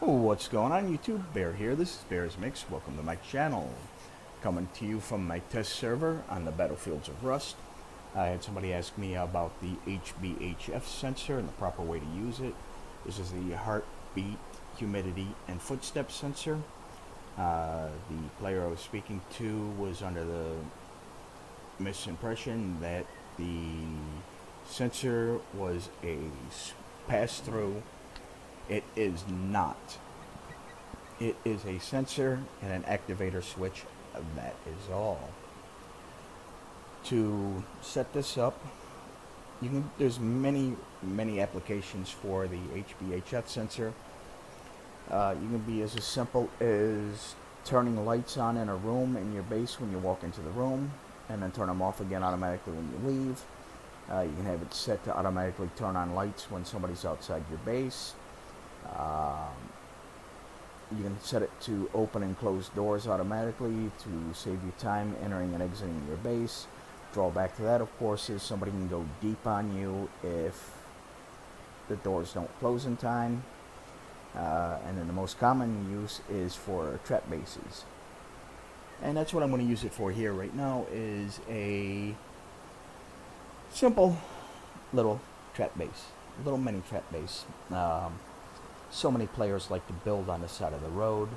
What's going on YouTube? Bear here. This is Bear's Mix. Welcome to my channel. Coming to you from my test server on the battlefields of Rust. I had somebody ask me about the HBHF sensor and the proper way to use it. This is the heartbeat, humidity, and footstep sensor. The player I was speaking to was under the misimpression that the sensor was a pass-through. It is not. It is a sensor and an activator switch. That is all. To set this up, there's many applications for the HBHF sensor. You can be as simple as turning lights on in a room in your base when you walk into the room, and then turn them off again automatically when you leave. You can have it set to automatically turn on lights when somebody's outside your base. You can set it to open and close doors automatically to save you time entering and exiting your base. Drawback to that, of course, is somebody can go deep on you if the doors don't close in time. And then the most common use is for trap bases. And that's what I'm going to use it for here right now, is a simple little trap base, little mini trap base. So many players like to build on the side of the road.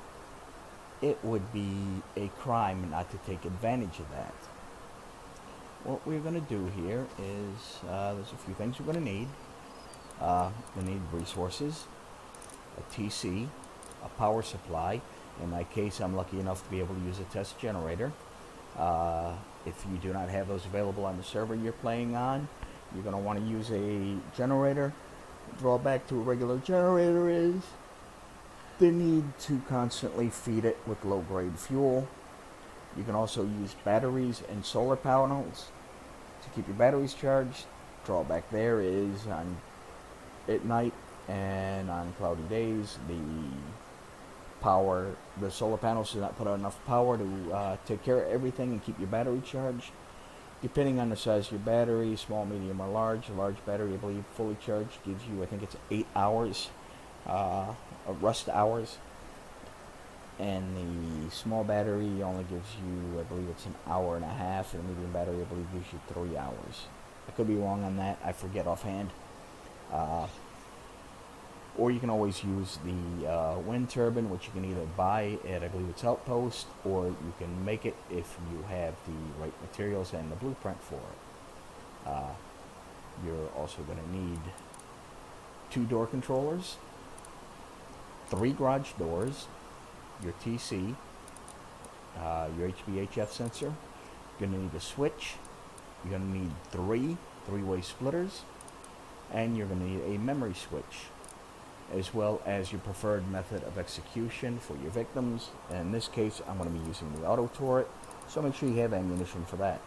It would be a crime not to take advantage of that. What we're going to do here is, there's a few things we're going to need. We need resources, a TC, a power supply. In my case, I'm lucky enough to be able to use a test generator. If you do not have those available on the server you're playing on, you're going to want to use a generator. Drawback to a regular generator is the need to constantly feed it with low-grade fuel. You can also use batteries and solar panels to keep your batteries charged. Drawback there is at night and on cloudy days, the solar panels do not put out enough power to take care of everything and keep your battery charged. Depending on the size of your battery, small, medium, or large. A large battery, I believe, fully charged gives you, I think it's 8 hours of rust hours. And the small battery only gives you, I believe it's an hour and a half. And the medium battery, I believe, gives you 3 hours. I could be wrong on that. I forget offhand. Or you can always use the wind turbine, which you can either buy at, I believe it's Outpost, or you can make it if you have the right materials and the blueprint for it. You're also going to need 2 door controllers, 3 garage doors, your TC, your HBHF sensor. You're going to need a switch. You're going to need 3 three-way splitters, and you're going to need a memory switch, as well as your preferred method of execution for your victims. In this case, I'm going to be using the auto turret, so make sure you have ammunition for that.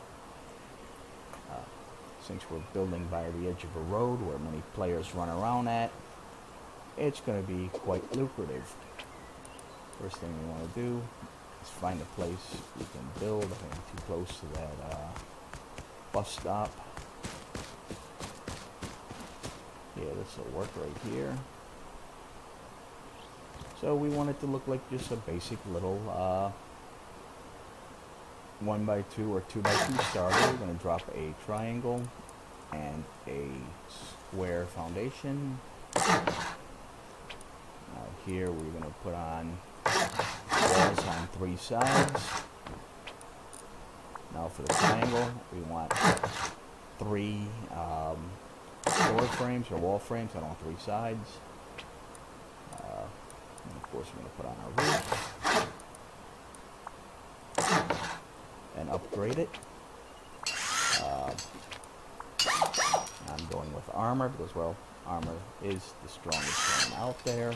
Since we're building by the edge of a road where many players run around at, it's going to be quite lucrative. First thing we want to do is find a place we can build. I think I'm too close to that bus stop. Yeah, this will work right here. So we want it to look like just a basic little 1x2 or 2x2 starter. We're going to drop a triangle and a square foundation. Now here we're going to put on walls on 3 sides. Now for the triangle, we want 3 door frames or wall frames on all 3 sides. And of course, we're going to put on our roof and upgrade it. I'm going with armor because, well, armor is the strongest one out there.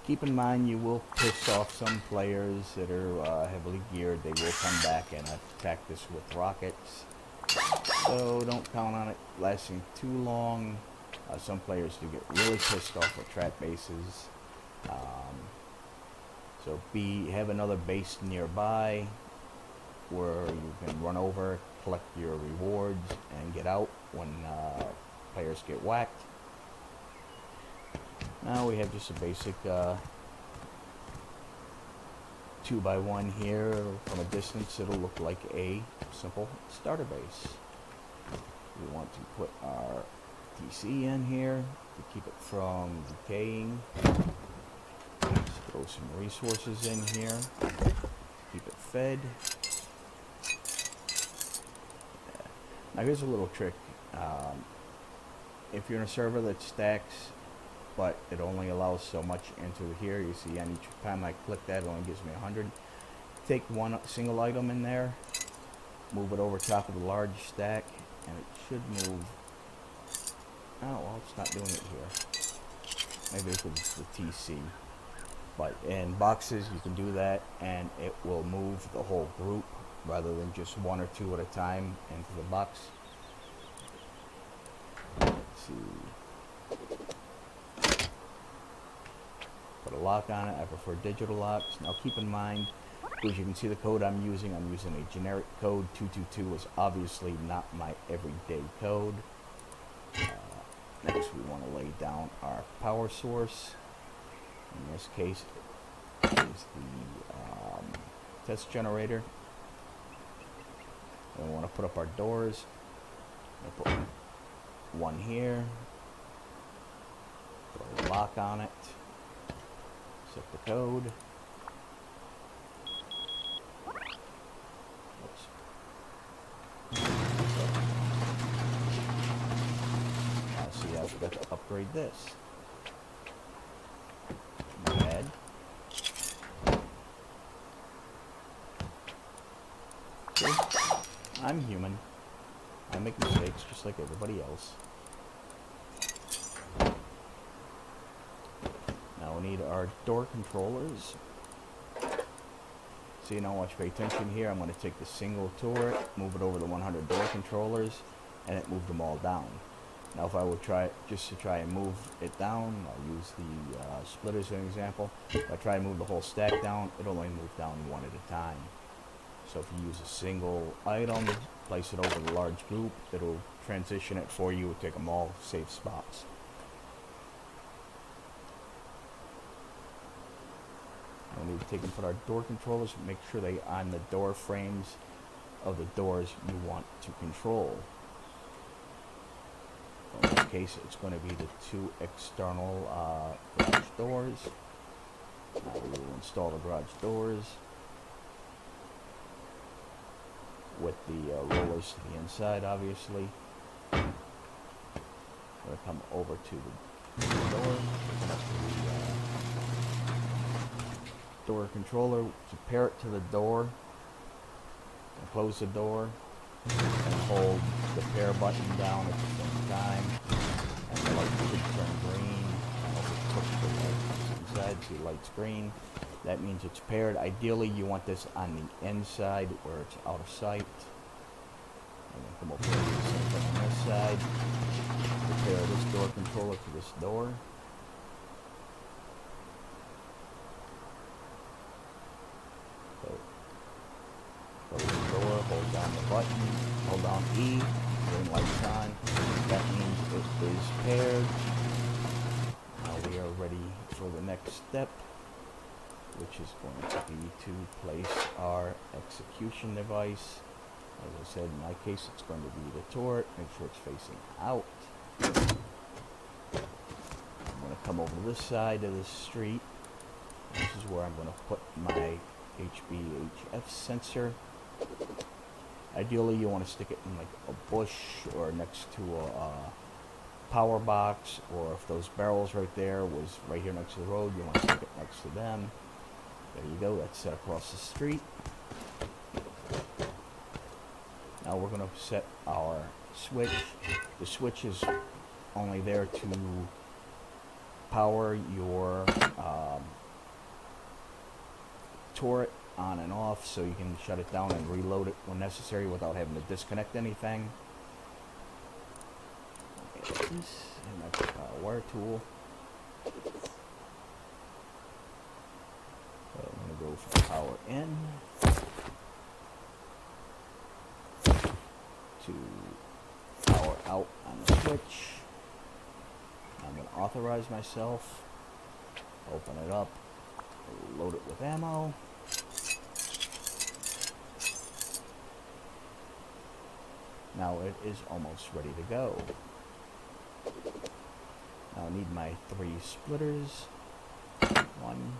Keep in mind, you will piss off some players that are heavily geared. They will come back and attack this with rockets. So don't count on it lasting too long. Some players do get really pissed off with trap bases. So have another base nearby where you can run over, collect your rewards, and get out when players get whacked. Now we have just a basic 2x1 here. From a distance it'll look like a simple starter base. We want to put our TC in here to keep it from decaying. Let's throw some resources in here, keep it fed. Now here's a little trick. If you're in a server that stacks but it only allows so much into here, you see on each time I click that it only gives me 100. Take one single item in there, move it over top of the large stack, and it should move. Oh well, it's not doing it here. Maybe it's the TC. But in boxes you can do that and it will move the whole group rather than just one or two at a time into the box. Let's see. Put a lock on it. I prefer digital locks. Now keep in mind, as you can see the code I'm using a generic code. 222 is obviously not my everyday code. Next we want to lay down our power source. In this case is the test generator. And we want to put up our doors. I'll put one here. Put a lock on it. Set the code. Oops. Now see, I've got to upgrade this. Bad. See? I'm human. I make mistakes just like everybody else. Now we need our door controllers. So you know, watch, pay attention here. I'm going to take the single turret, move it over the 100 door controllers, and it moved them all down. Now if I would try and move it down, I'll use the splitter as an example. If I try and move the whole stack down, it'll only move down one at a time. So if you use a single item, place it over the large group, it'll transition it for you, take them all safe spots. And we take and put our door controllers, make sure they on the door frames of the doors you want to control. In this case, it's going to be the two external garage doors. Now we will install the garage doors with the rollers to the inside, obviously. We're going to come over to the door. Open up the door controller to pair it to the door. And close the door and hold the pair button down at the same time. And the light should turn green. And if it push the light inside, see the light's green. That means it's paired. Ideally, you want this on the inside where it's out of sight. And then come over here and do the same thing on this side. Pair this door controller to this door. So, close the door, hold down the button, hold down E, green light's on. That means it is paired. Now we are ready for the next step, which is going to be to place our execution device. As I said, in my case, it's going to be the turret. Make sure it's facing out. I'm going to come over to this side of the street. This is where I'm going to put my HBHF sensor. Ideally, you want to stick it in like a bush or next to a power box, or if those barrels right there was right here next to the road, you want to stick it next to them. There you go, that's set across the street. Now we're going to set our switch. The switch is only there to power your turret on and off, so you can shut it down and reload it when necessary without having to disconnect anything. And my wire tool. So I'm going to go from power in to power out on the switch. authorize myself. Open it up. Load it with ammo. Now it is almost ready to go. Now I need my 3 splitters. 1,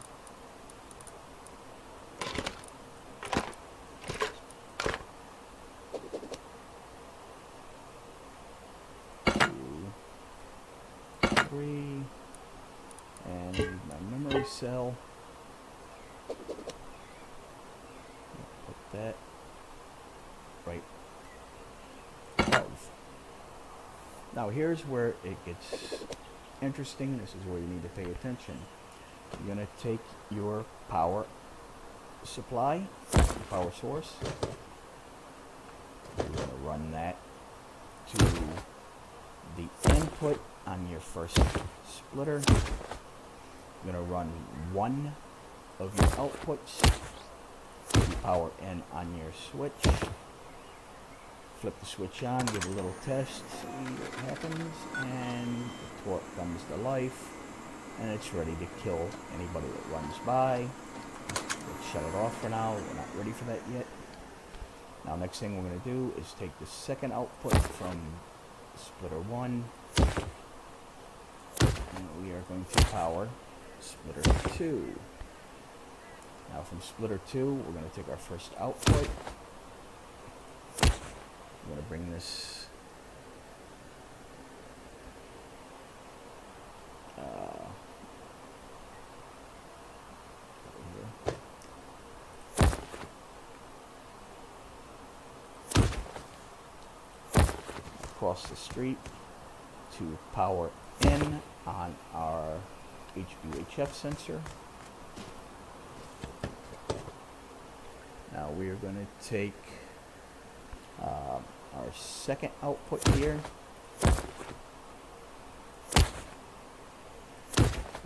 2, 3, and need my memory cell. Put that right above. Now here's where it gets interesting. This is where you need to pay attention. You're going to take your power supply, power source. You're going to run that to the input on your first splitter. You're going to run one of your outputs to power in on your switch. Flip the switch on, give a little test, see what happens, and the torque comes to life, and it's ready to kill anybody that runs by. Let's shut it off for now. We're not ready for that yet. Now, next thing we're going to do is take the second output from splitter 1, and we are going to power splitter 2. Now, from splitter 2, we're going to take our first output. I'm going to bring this across the street to power in on our HBHF sensor. Now we are going to take our second output here,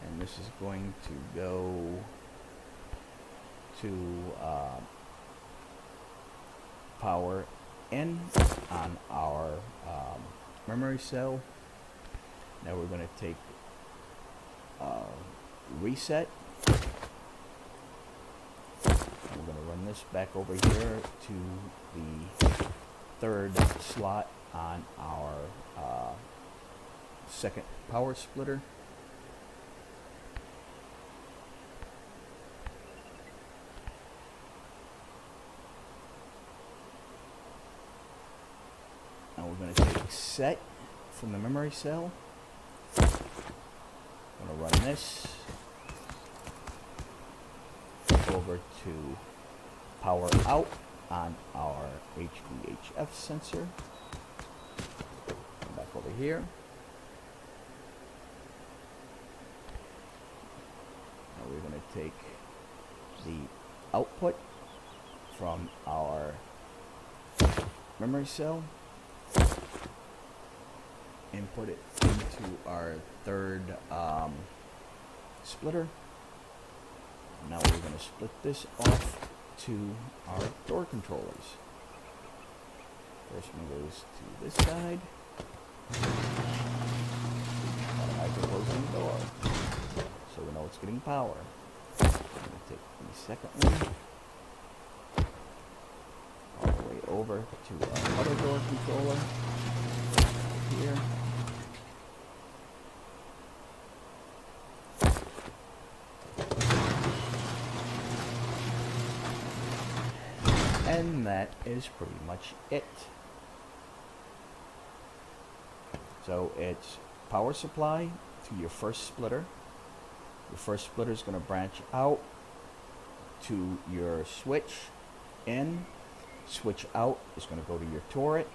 and this is going to go to power in on our memory cell. Now we're going to take reset. We're going to run this back over here to the third slot on our second power splitter. Now we're going to take set from the memory cell. I'm going to run this over to power out on our HBHF sensor. Come back over here. Now we're going to take the output from our memory cell, input it into our third splitter. Now we're going to split this off to our door controllers. First one goes to this side. Automatically closing the door, so we know it's getting power. I'm going to take the second one all the way over to our other door controller here. And that is pretty much it. So it's power supply to your first splitter. Your first splitter is going to branch out to your switch in. Switch out is going to go to your turret.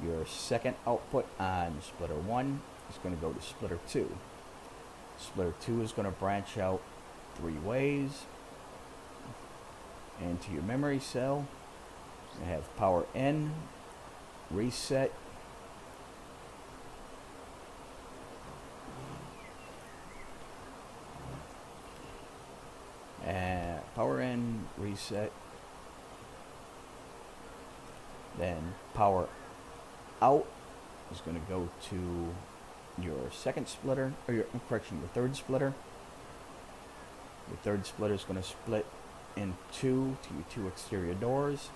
Your second output on splitter 1 is going to go to splitter 2. Splitter 2 is going to branch out 3 ways. And to your memory cell, you have power in, reset, and power in, reset, then power out is going to go to your second splitter, or your third splitter. Your third splitter is going to split in two to your two exterior doors.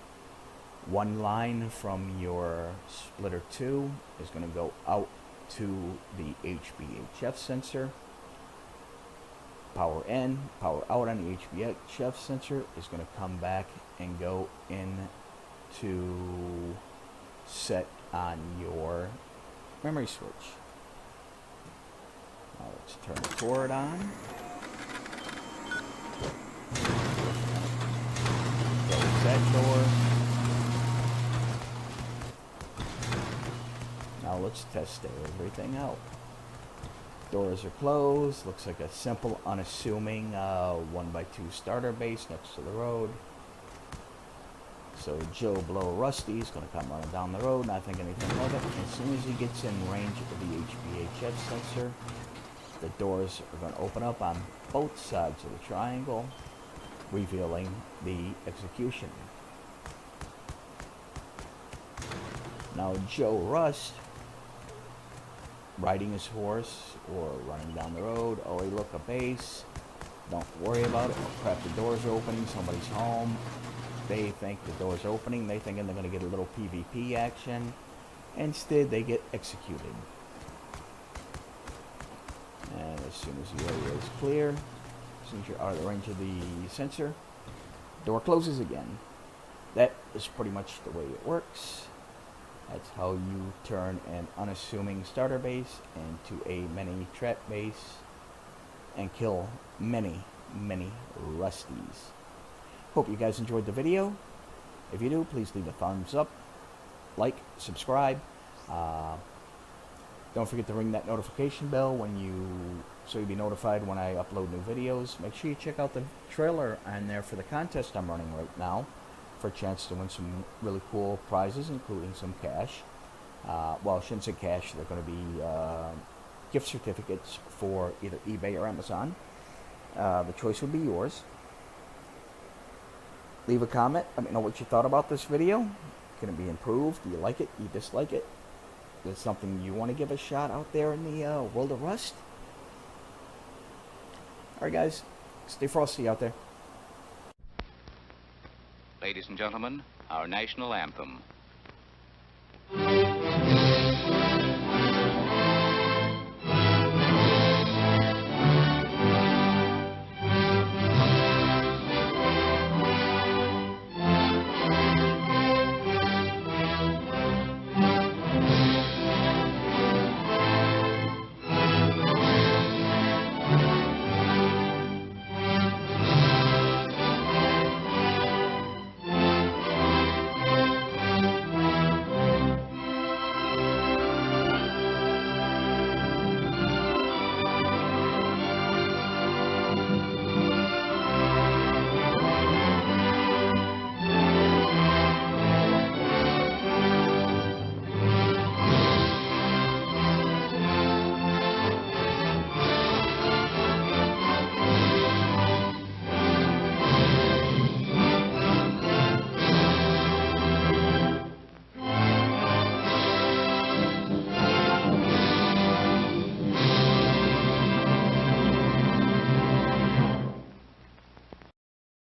One line from your splitter 2 is going to go out to the HBHF sensor. Power in, power out on the HBHF sensor is going to come back and go in to set on your memory switch. Now let's turn the torque on. Close that door. Now let's test everything out. Doors are closed. Looks like a simple, unassuming 1x2 starter base next to the road. So Joe Blow Rusty is going to come running down the road, not thinking anything of it. As soon as he gets in range of the HBHF sensor, the doors are going to open up on both sides of the triangle, revealing the execution. Now Joe Rust, riding his horse or running down the road, oh hey look, a base, don't worry about it, oh crap, the door's opening, somebody's home, they think the door's opening, they thinking they're going to get a little PvP action, instead they get executed. And as soon as the area is clear, as soon as you're out of the range of the sensor, door closes again. That is pretty much the way it works. That's how you turn an unassuming starter base into a mini trap base and kill many rusties. Hope you guys enjoyed the video. If you do, please leave a thumbs up, like, subscribe. Don't forget to ring that notification bell so you'll be notified when I upload new videos. Make sure you check out the trailer on there for the contest I'm running right now, for a chance to win some really cool prizes, including some cash. Well, I shouldn't say cash. They're going to be gift certificates for either eBay or Amazon. The choice would be yours. Leave a comment. Let me know what you thought about this video. Can it be improved? Do you like it? Do you dislike it? Is it something you want to give a shot out there in the world of Rust? Alright guys, stay frosty out there. Ladies and gentlemen, our national anthem.